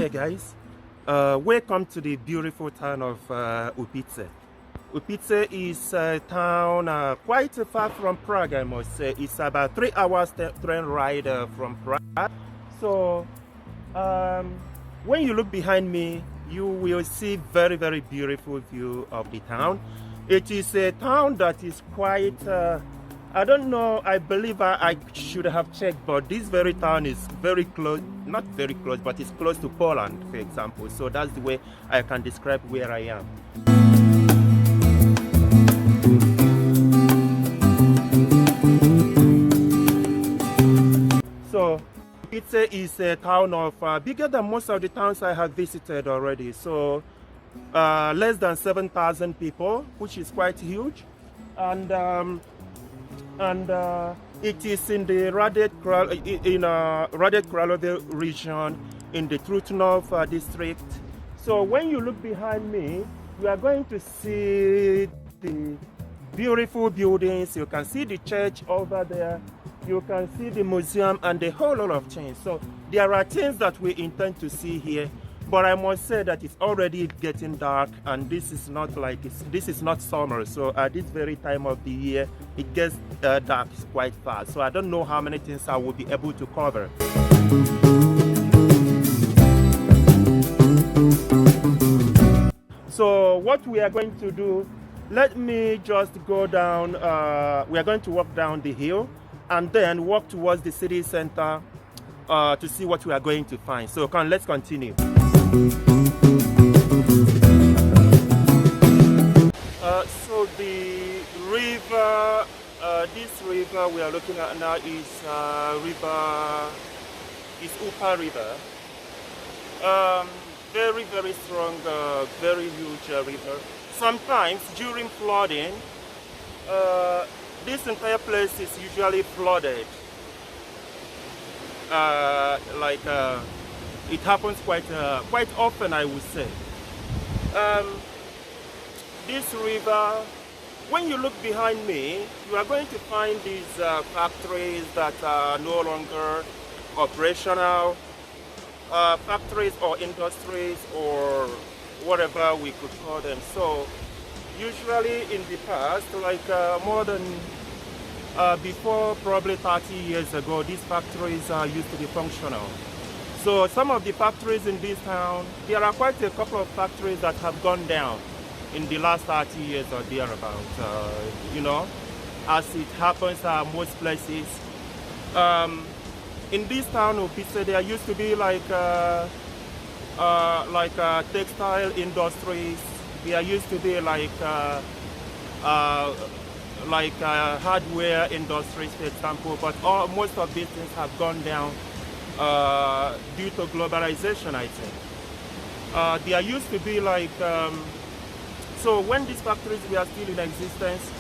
there, guys. Welcome to the beautiful town of Upice. Upice is a town quite far from Prague, I must say. It's about 3 hours train ride from Prague. So when you look behind me, you will see very, very beautiful view of the town. It is a town that is quite I don't know, I believe I should have checked, but this very town is very close, not very close, but it's close to Poland, for example. So that's the way I can describe where I am. So Upice is a town of bigger than most of the towns I have visited already. So less than 7,000 people, which is quite huge. And it is in the Hradec, Králové region in the Trutnov district. So when you look behind me, you are going to see the beautiful buildings. You can see the church over there. You can see the museum and a whole lot of things. So there are things that we intend to see here. But I must say that it's already getting dark, and this is not summer. So at this very time of the year, it gets dark quite fast. So I don't know how many things I will be able to cover. So what we are going to do, let me just go down. We are going to walk down the hill and then walk towards the city center to see what we are going to find. So let's continue. So the river, this river we are looking at now is Upa River. Very, very strong, very huge river. Sometimes during flooding, this entire place is usually flooded. It happens quite often, I would say. This river, when you look behind me, you are going to find these factories that are no longer operational, factories or industries or whatever we could call them. So usually in the past, more than before probably 30 years ago, these factories used to be functional. So some of the factories in this town, there are quite a couple of factories that have gone down in the last 30 years or thereabout. As it happens most places. In this town of Upice, there used to be textile industries. There used to be hardware industries, for example. But most of these things have gone down due to globalization, I think. There used to be so when these factories were still in existence,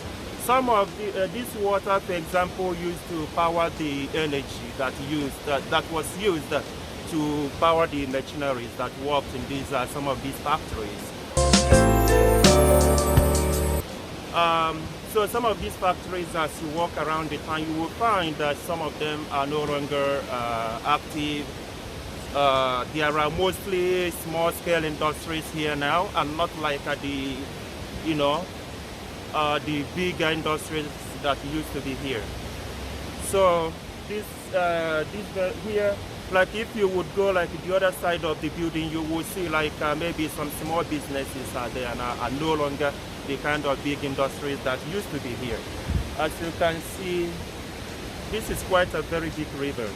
some of this water, for example, used to power the energy that was used to power the machineries that worked in some of these factories. So some of these factories, as you walk around the town, you will find that some of them are no longer active. There are mostly small-scale industries here now, and not like the bigger industries that used to be here. So this here, if you would go the other side of the building, you will see maybe some small businesses are there and are no longer the kind of big industries that used to be here. As you can see, this is quite a very big river.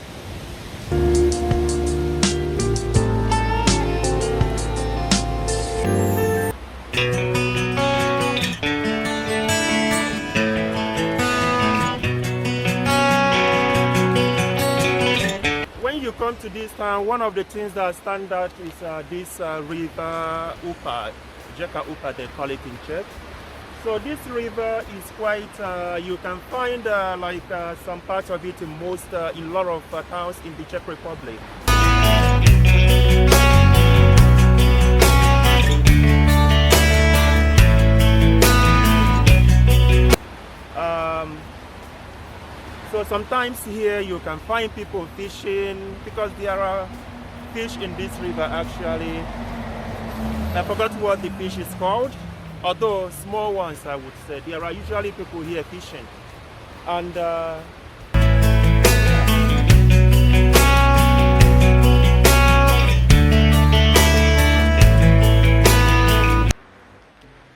When you come to this town, one of the things that stand out is this river Upa, Czech Upa, they call it in Czech. So this river is quite, you can find some parts of it in a lot of towns in the Czech Republic. So sometimes here you can find people fishing because there are fish in this river actually, I forgot what the fish is called, although small ones I would say. There are usually people here fishing. And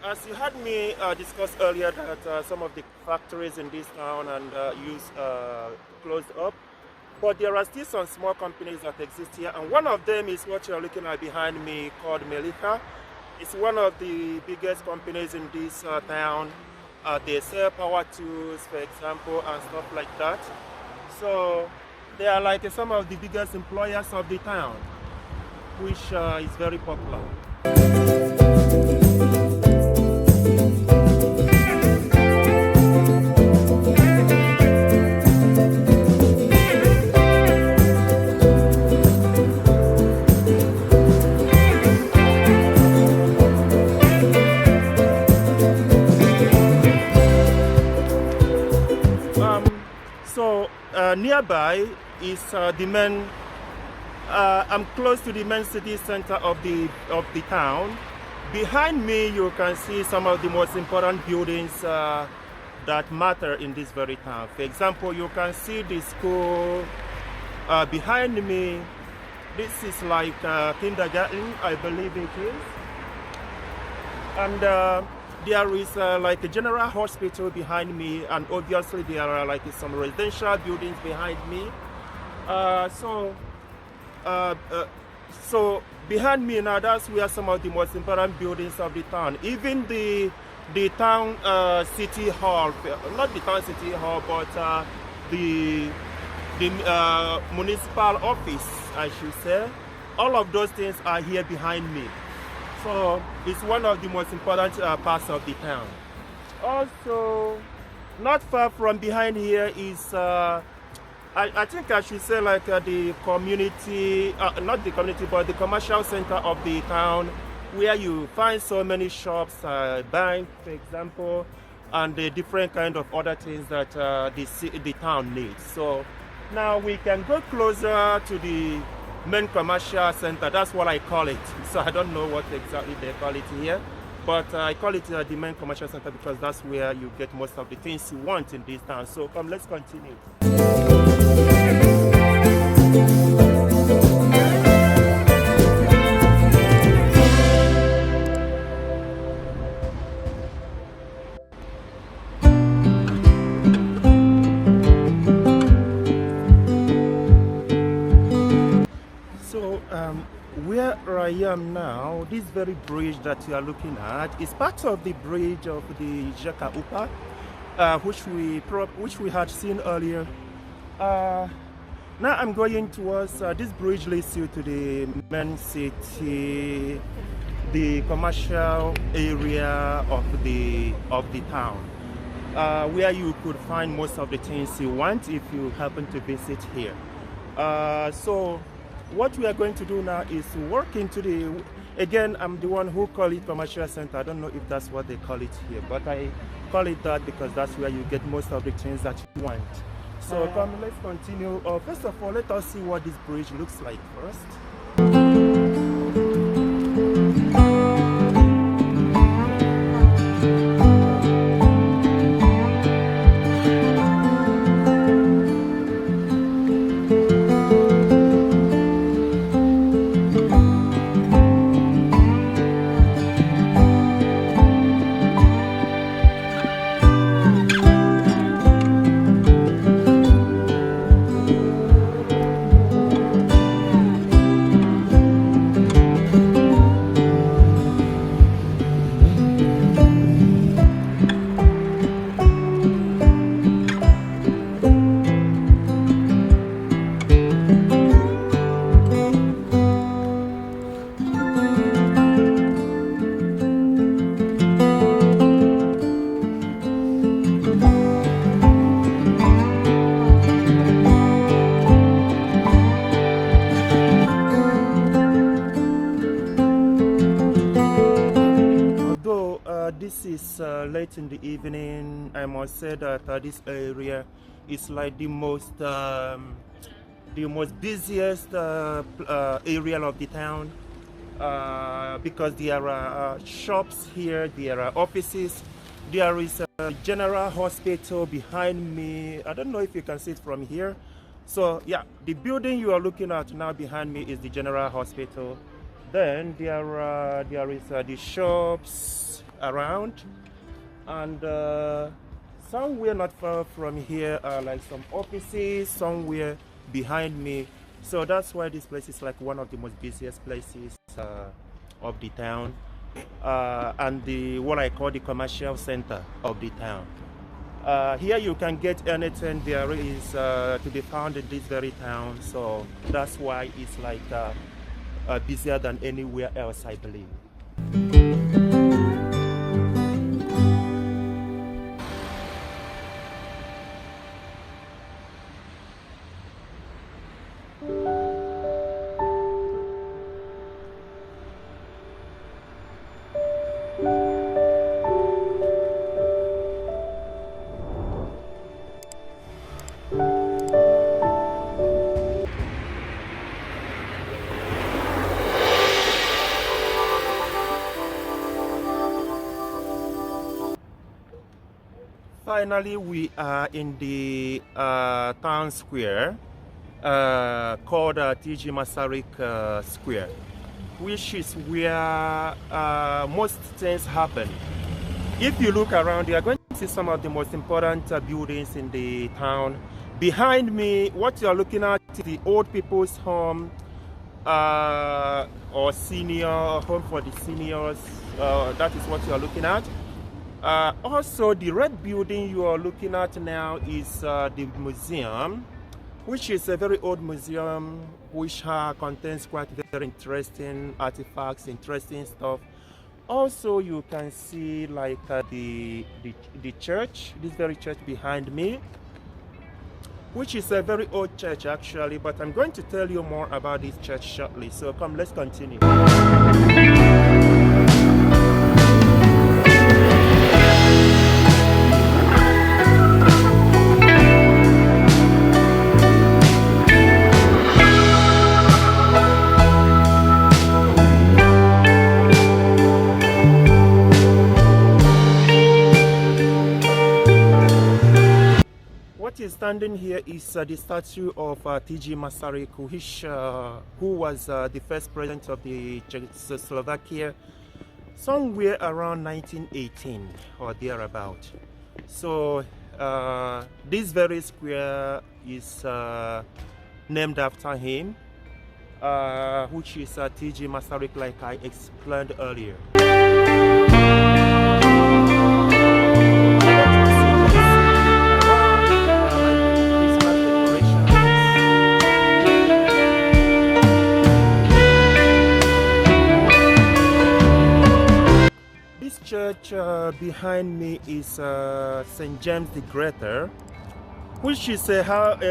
as you had me discuss earlier that some of the factories in this town and closed up, but there are still some small companies that exist here, and one of them is what you're looking at behind me called Melika. It's one of the biggest companies in this town. They sell power tools, for example, and stuff like that. So they are like some of the biggest employers of the town, which is very popular. Nearby is the main. I'm close to the main city center of the town. Behind me, you can see some of the most important buildings that matter in this very town. For example, you can see the school behind me. This is like kindergarten, I believe it is, and there is like a general hospital behind me, and obviously there are like some residential buildings behind me. So behind me now, that's where some of the most important buildings of the town. Even the town city hall, not the town city hall, but the municipal office, I should say. All of those things are here behind me. So it's one of the most important parts of the town. Also, not far from behind here is, I think I should say like the community, not the community, but the commercial center of the town, where you find so many shops, bank, for example, and the different kind of other things that the town needs. So now we can go closer to the main commercial center. That's what I call it. So I don't know what exactly they call it here, but I call it the main commercial center because that's where you get most of the things you want in this town. So come, let's continue. Where I am now, this very bridge that you are looking at is part of the bridge of the Czech Republic, which we had seen earlier. Now I'm going towards this bridge leads you to the main city, the commercial area of the town, where you could find most of the things you want if you happen to visit here. So what we are going to do now is walk into the, again, I'm the one who call it commercial center. I don't know if that's what they call it here, but I call it that because that's where you get most of the things that you want. So come, let's continue. First of all, let us see what this bridge looks like first. This is late in the evening. I must say that this area is like the most the most busiest area of the town because there are shops here, there are offices, there is a general hospital behind me. I don't know if you can see it from here. So yeah, the building you are looking at now behind me is the general hospital. Then there is the shops around, and somewhere not far from here are like some offices somewhere behind me. So that's why this place is like one of the most busiest places of the town, and what I call the commercial center of the town. Here you can get anything there is to be found in this very town. So that's why it's like busier than anywhere else, I believe. Finally, we are in the town square called TG Masaryk Square, which is where most things happen. If you look around, you are going to see some of the most important buildings in the town. Behind me, what you are looking at is the old people's home or senior home for the seniors. That is what you are looking at. Also, the red building you are looking at now is the museum, which is a very old museum which contains quite very interesting artifacts, interesting stuff. Also, you can see like the church, this very church behind me, which is a very old church actually, but I'm going to tell you more about this church shortly. So come, let's continue. Standing here is the statue of TG Masaryk, who was the first president of the Czechoslovakia somewhere around 1918 or thereabout. So this very square is named after him, which is TG Masaryk, like I explained earlier. Church behind me is St. James the Greater, which is a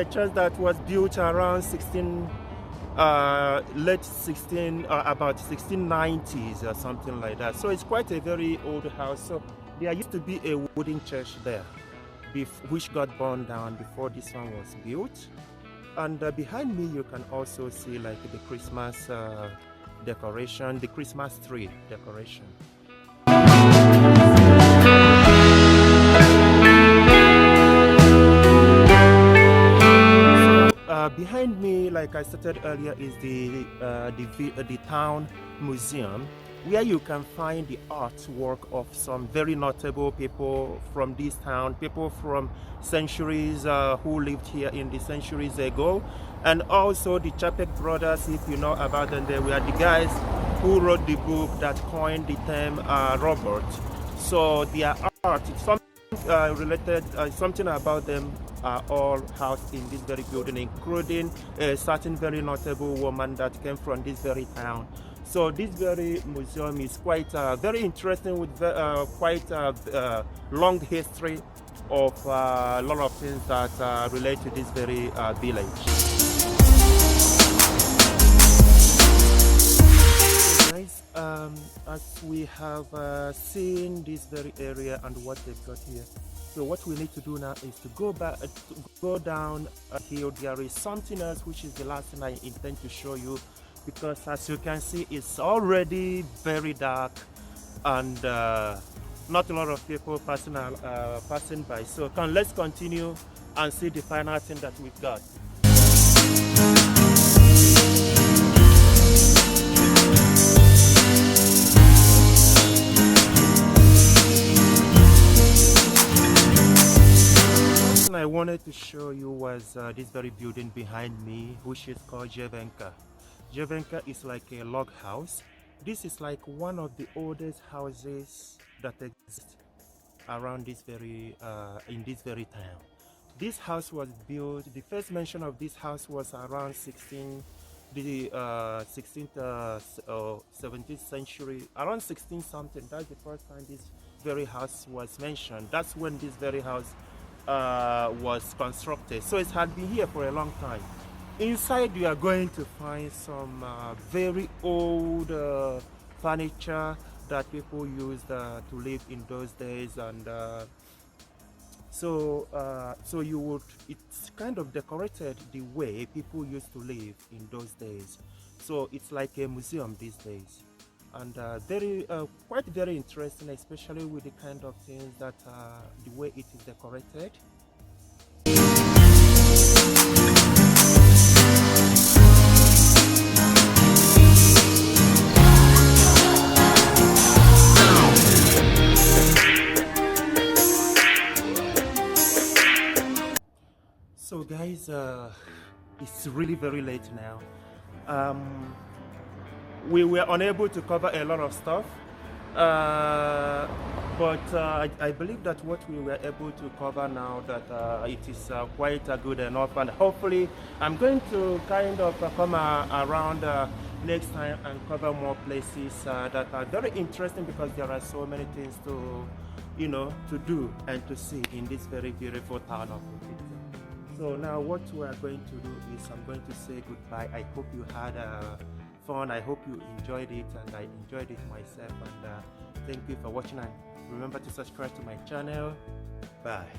church that was built around about 1690s or something like that. So it's quite a very old house. So there used to be a wooden church there, which got burned down before this one was built. And behind me you can also see like the Christmas decoration, the Christmas tree decoration. Behind me, like I stated earlier, is the town museum, where you can find the artwork of some very notable people from this town, people from centuries who lived here in the centuries ago, and also the Czech brothers, if you know about them. They were the guys who wrote the book that coined the term robot. So their art, something about them are all housed in this very building, including a certain very notable woman that came from this very town. So this very museum is quite very interesting, with quite a long history of a lot of things that relate to this very village. Guys, as we have seen this very area and what they've got here, So what we need to do now is to go back, to go down a hill. There is something else which is the last thing I intend to show you, because as you can see, it's already very dark and not a lot of people passing by. So let's continue and see the final thing that we've got. I wanted to show you was this very building behind me, which is called Drevenka. Drevenka is like a log house. This is like one of the oldest houses that exist around this very in this very town. This house was built, the first mention of this house was around 16th or 17th century, around 16 something. That's the first time this very house was mentioned. That's when this very house was constructed. So it had been here for a long time. Inside you are going to find some very old furniture that people used to live in those days, and so you would, it's kind of decorated the way people used to live in those days. So it's like a museum these days, and quite very interesting, especially with the kind of things that the way it is decorated. So guys, it's really very late now. We were unable to cover a lot of stuff, but I believe that what we were able to cover now, that it is quite good enough, and hopefully I'm going to kind of come around next time and cover more places that are very interesting, because there are so many things to, you know, to do and to see in this very beautiful town of Upice. So now what we are going to do is I'm going to say goodbye. I hope you had fun. I hope you enjoyed it, and I enjoyed it myself, and thank you for watching, and remember to subscribe to my channel. Bye.